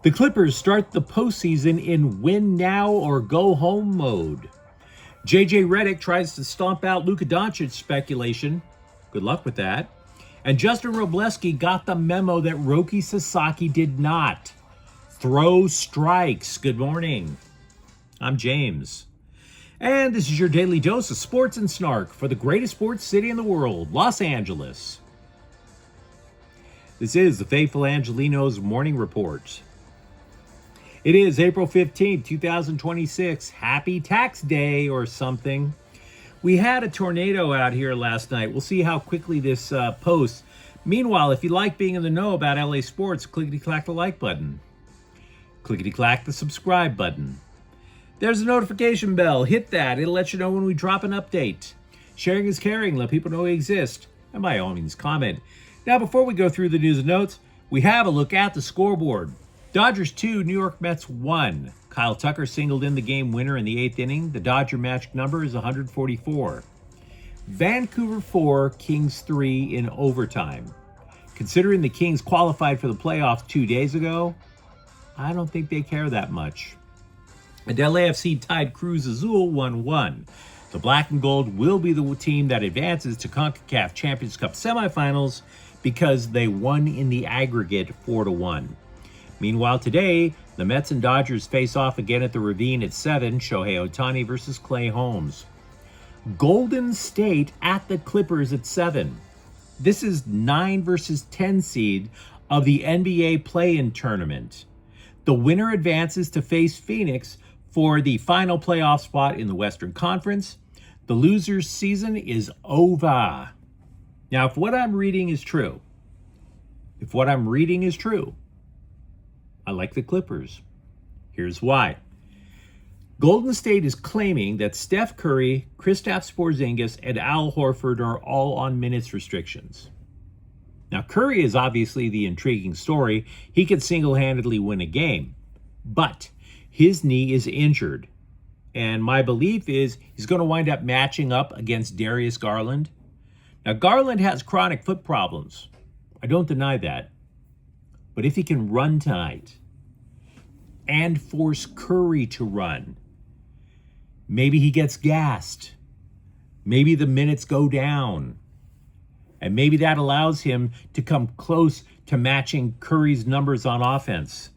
The Clippers start the postseason in win now or go home mode. JJ Redick tries to stomp out Luka Dončić speculation. Good luck with that. And Justin Wrobleski got the memo that Roki Sasaki did not. Throw strikes. Good morning. I'm James. And this is your daily dose of sports and snark for the greatest sports city in the world, Los Angeles. This is the Faithful Angelenos Morning Report. It is April 15th, 2026. Happy tax day or something. We had a tornado out here last night. We'll see how quickly this posts. Meanwhile, if you like being in the know about LA sports, clickety-clack the like button. Clickety-clack the subscribe button. There's a notification bell. Hit that. It'll let you know when we drop an update. Sharing is caring. Let people know we exist. And by all means, comment. Now, before we go through the news and notes, we have a look at the scoreboard. Dodgers 2, New York Mets 1. Kyle Tucker singled in the game winner in the 8th inning. The Dodger magic number is 144. Vancouver 4, Kings 3 in overtime. Considering the Kings qualified for the playoffs 2 days ago, I don't think they care that much. And LAFC tied Cruz Azul 1-1. The Black and Gold will be the team that advances to CONCACAF Champions Cup semifinals because they won in the aggregate 4-1. Meanwhile, today, the Mets and Dodgers face off again at the Ravine at 7, Shohei Ohtani versus Clay Holmes. Golden State at the Clippers at 7. This is 9 versus 10 seed of the NBA play-in tournament. The winner advances to face Phoenix for the final playoff spot in the Western Conference. The loser's season is over. Now, if what I'm reading is true, I like the Clippers. Here's why. Golden State is claiming that Steph Curry, Kristaps Porzingis, and Al Horford are all on minutes restrictions. Now, Curry is obviously the intriguing story. He could single-handedly win a game, but his knee is injured. And my belief is he's going to wind up matching up against Darius Garland. Now, Garland has chronic foot problems. I don't deny that. But if he can run tonight and force Curry to run, maybe he gets gassed. Maybe the minutes go down. And maybe that allows him to come close to matching Curry's numbers on offense.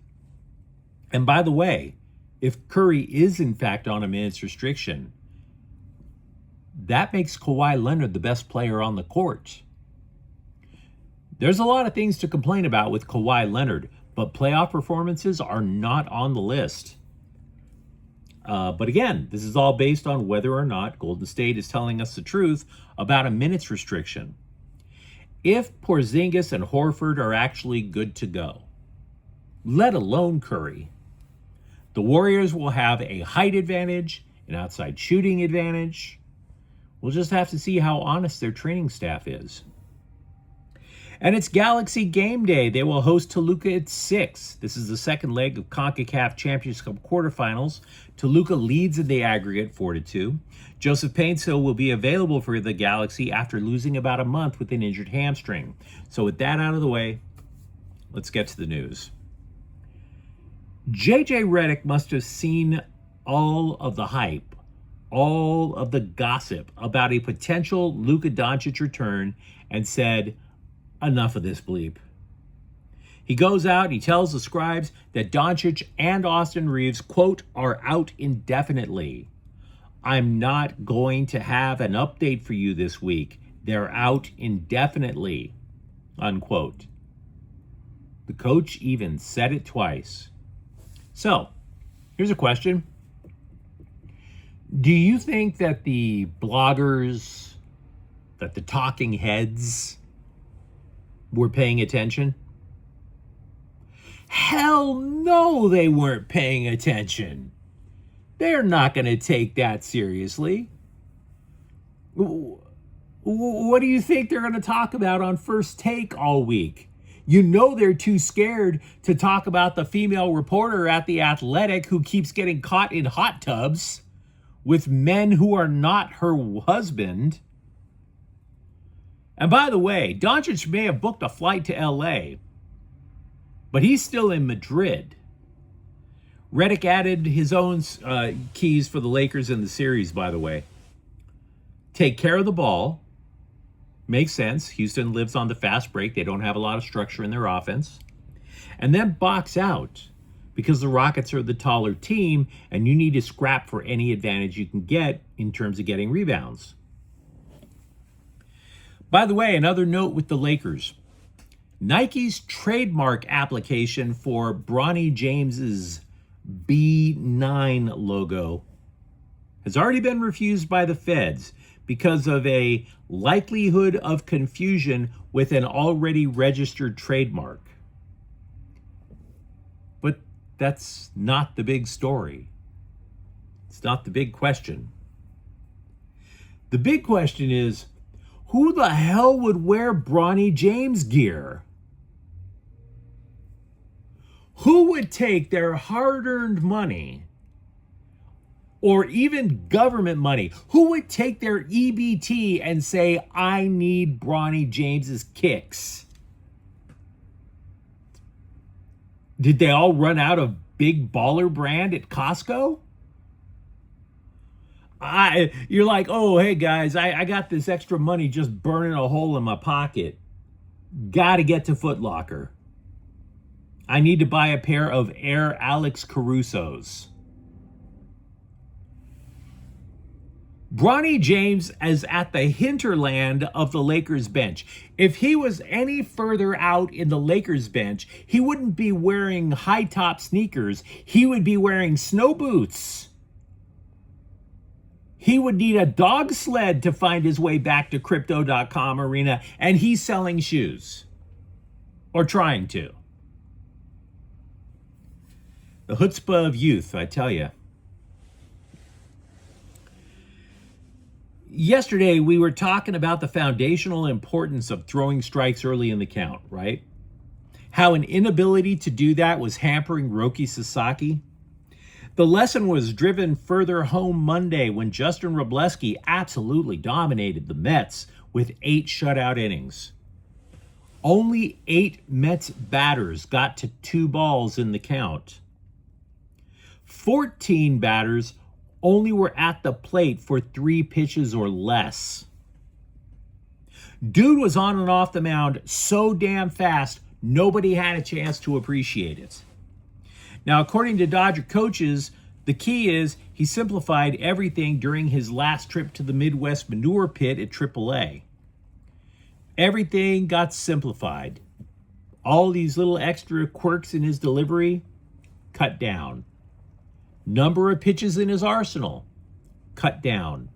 And by the way, if Curry is in fact on a minutes restriction, that makes Kawhi Leonard the best player on the court. There's a lot of things to complain about with Kawhi Leonard, but playoff performances are not on the list. But again, this is all based on whether or not Golden State is telling us the truth about a minutes restriction. If Porzingis and Horford are actually good to go, let alone Curry, the Warriors will have a height advantage, an outside shooting advantage. We'll just have to see how honest their training staff is. And it's Galaxy Game Day. They will host Toluca at 6. This is the second leg of CONCACAF Champions Cup quarterfinals. Toluca leads in the aggregate 4-2. Joseph Paintsville will be available for the Galaxy after losing about a month with an injured hamstring. So with that out of the way, let's get to the news. JJ Redick must have seen all of the hype, all of the gossip about a potential Luka Dončić return and said, enough of this bleep. He goes out, he tells the scribes that Dončić and Austin Reeves, quote, are out indefinitely. I'm not going to have an update for you this week. They're out indefinitely, unquote. The coach even said it twice. So, here's a question. Do you think that the bloggers, that the talking heads were paying attention? Hell no, they weren't paying attention. They're not going to take that seriously. What do you think they're going to talk about on First Take all week? You know they're too scared to talk about the female reporter at The Athletic who keeps getting caught in hot tubs with men who are not her husband. And by the way, Dončić may have booked a flight to LA, but he's still in Madrid. Redick added his own keys for the Lakers in the series, by the way. Take care of the ball. Makes sense. Houston lives on the fast break. They don't have a lot of structure in their offense. And then box out, because the Rockets are the taller team and you need to scrap for any advantage you can get in terms of getting rebounds. By the way, another note with the Lakers. Nike's trademark application for Bronny James's B9 logo has already been refused by the feds because of a likelihood of confusion with an already registered trademark. But that's not the big story. It's not the big question. The big question is, who the hell would wear Bronny James gear? Who would take their hard-earned money, or even government money, who would take their EBT and say, I need Bronny James's kicks? Did they all run out of Big Baller brand at Costco? You're like, oh, hey guys, I got this extra money just burning a hole in my pocket. Gotta get to Foot Locker. I need to buy a pair of Air Alex Carusos. Bronny James is at the hinterland of the Lakers bench. If he was any further out in the Lakers bench, he wouldn't be wearing high-top sneakers. He would be wearing snow boots. He would need a dog sled to find his way back to Crypto.com arena, and he's selling shoes. Or trying to. The chutzpah of youth, I tell you. Yesterday, we were talking about the foundational importance of throwing strikes early in the count, right? How an inability to do that was hampering Roki Sasaki. The lesson was driven further home Monday when Justin Wrobleski absolutely dominated the Mets with 8 shutout innings. Only 8 Mets batters got to 2 balls in the count. 14 batters only were at the plate for 3 pitches or less. Dude was on and off the mound so damn fast, nobody had a chance to appreciate it. Now, according to Dodger coaches, the key is he simplified everything during his last trip to the Midwest manure pit at AAA. Everything got simplified. All these little extra quirks in his delivery, cut down. Number of pitches in his arsenal, cut down.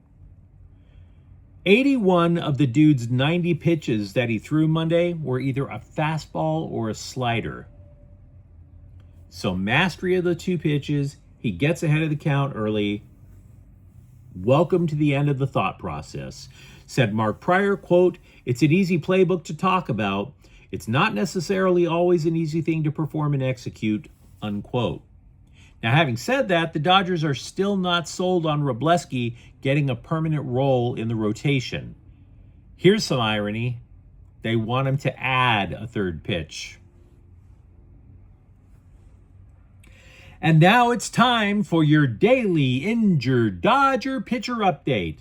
81 of the dude's 90 pitches that he threw Monday were either a fastball or a slider. So mastery of the 2 pitches, he gets ahead of the count early. Welcome to the end of the thought process. Said Mark Pryor, quote, it's an easy playbook to talk about. It's not necessarily always an easy thing to perform and execute, unquote. Now, having said that, the Dodgers are still not sold on Wrobleski getting a permanent role in the rotation. Here's some irony. They want him to add a 3rd pitch. And now it's time for your daily injured Dodger pitcher update.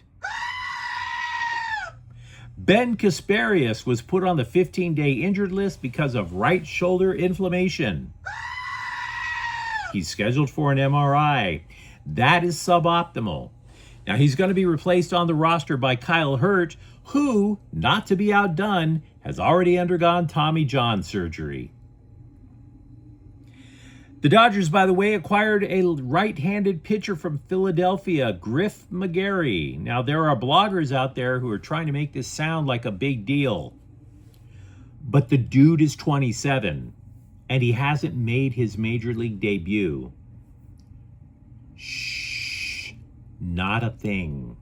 Ben Kasparius was put on the 15-day injured list because of right shoulder inflammation. He's scheduled for an MRI. That is suboptimal. Now, he's going to be replaced on the roster by Kyle Hurt, who, not to be outdone, has already undergone Tommy John surgery. The Dodgers, by the way, acquired a right-handed pitcher from Philadelphia, Griff McGarry. Now, there are bloggers out there who are trying to make this sound like a big deal. But the dude is 27. And he hasn't made his major league debut. Shh. Not a thing.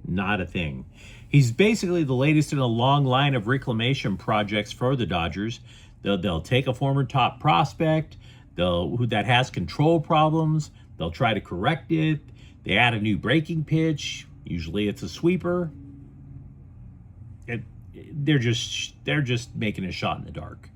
Not a thing. He's basically the latest in a long line of reclamation projects for the Dodgers. They'll take a former top prospect that has control problems. They'll try to correct it. They add a new breaking pitch. Usually it's a sweeper. They're just making a shot in the dark.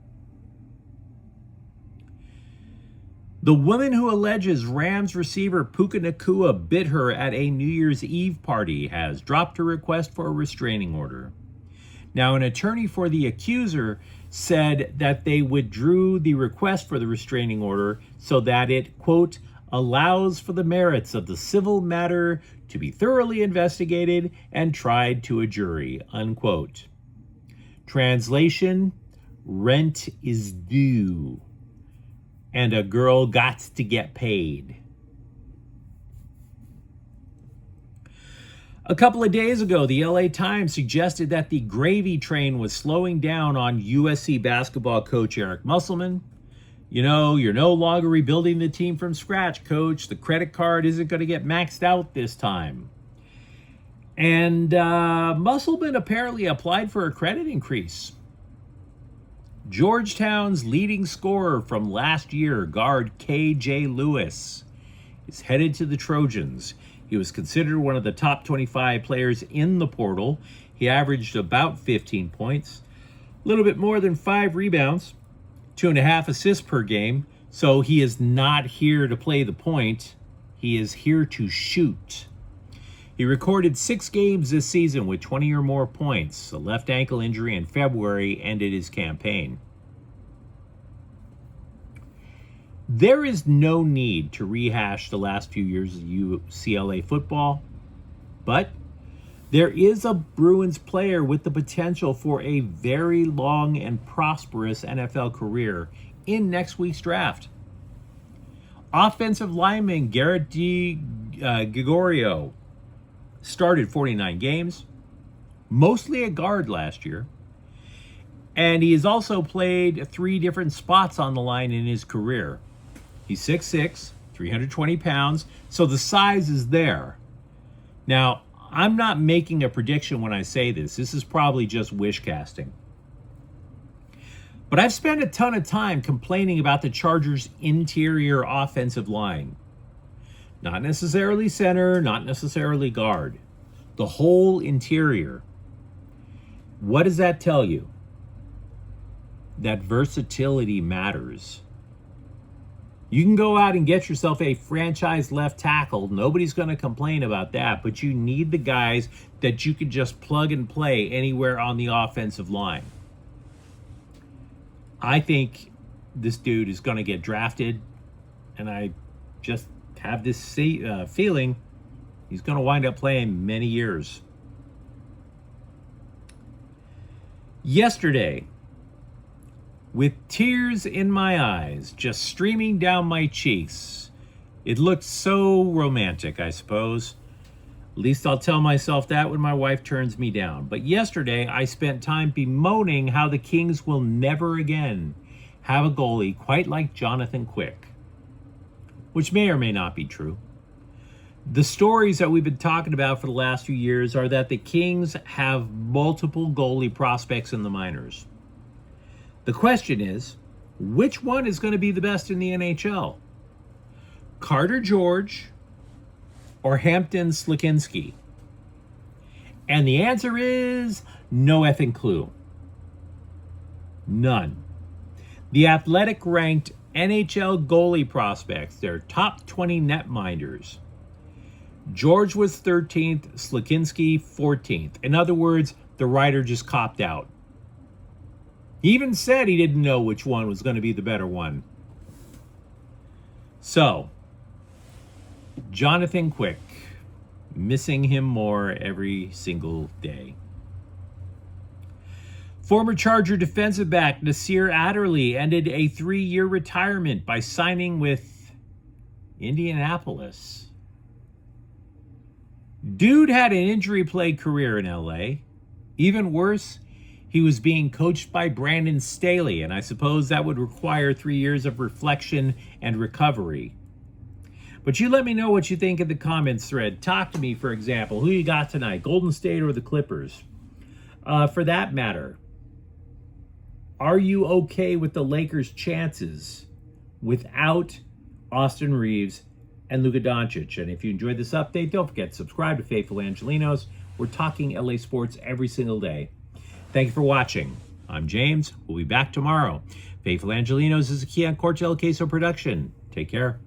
The woman who alleges Rams receiver Puka Nacua bit her at a New Year's Eve party has dropped her request for a restraining order. Now, an attorney for the accuser said that they withdrew the request for the restraining order so that it, quote, allows for the merits of the civil matter to be thoroughly investigated and tried to a jury, unquote. Translation, rent is due, and a girl got to get paid. A couple of days ago, the LA Times suggested that the gravy train was slowing down on USC basketball coach Eric Musselman. You know, you're no longer rebuilding the team from scratch, coach. The credit card isn't going to get maxed out this time. And Musselman apparently applied for a credit increase. Georgetown's leading scorer from last year, guard K.J. Lewis, is headed to the Trojans. He was considered one of the top 25 players in the portal. He averaged about 15 points, a little bit more than 5 rebounds, 2.5 assists per game. So he is not here to play the point. He is here to shoot. He recorded 6 games this season with 20 or more points. A left ankle injury in February ended his campaign. There is no need to rehash the last few years of UCLA football, but there is a Bruins player with the potential for a very long and prosperous NFL career in next week's draft. Offensive lineman Garrett Gregorio started 49 games, mostly a guard last year, and he has also played 3 different spots on the line in his career. He's 6'6", 320 pounds, so the size is there. Now, I'm not making a prediction when I say this. This is probably just wish casting. But I've spent a ton of time complaining about the Chargers' interior offensive line. Not necessarily center, not necessarily guard. The whole interior. What does that tell you? That versatility matters. You can go out and get yourself a franchise left tackle. Nobody's going to complain about that, but you need the guys that you can just plug and play anywhere on the offensive line. I think this dude is going to get drafted, and I just have this feeling he's going to wind up playing many years. Yesterday, with tears in my eyes, just streaming down my cheeks, it looked so romantic, I suppose. At least I'll tell myself that when my wife turns me down. But yesterday, I spent time bemoaning how the Kings will never again have a goalie quite like Jonathan Quick, which may or may not be true. The stories that we've been talking about for the last few years are that the Kings have multiple goalie prospects in the minors. The question is, which one is going to be the best in the NHL? Carter George or Hampton Slikinski? And the answer is no effing clue. None. The Athletic ranked NHL goalie prospects, their top 20 netminders. George was 13th, Slikinski 14th. In other words, the writer just copped out. He even said he didn't know which one was going to be the better one. So, Jonathan Quick, missing him more every single day. Former Charger defensive back Nasir Adderley ended a 3-year retirement by signing with Indianapolis. Dude had an injury-plagued career in LA. Even worse, he was being coached by Brandon Staley, and I suppose that would require 3 years of reflection and recovery. But you let me know what you think in the comments thread. Talk to me, for example. Who you got tonight, Golden State or the Clippers? For that matter, are you okay with the Lakers' chances without Austin Reeves and Luka Dončić? And if you enjoyed this update, don't forget to subscribe to Faithful Angelenos. We're talking LA sports every single day. Thank you for watching. I'm James. We'll be back tomorrow. Faithful Angelenos is a Keon Cortello Queso production. Take care.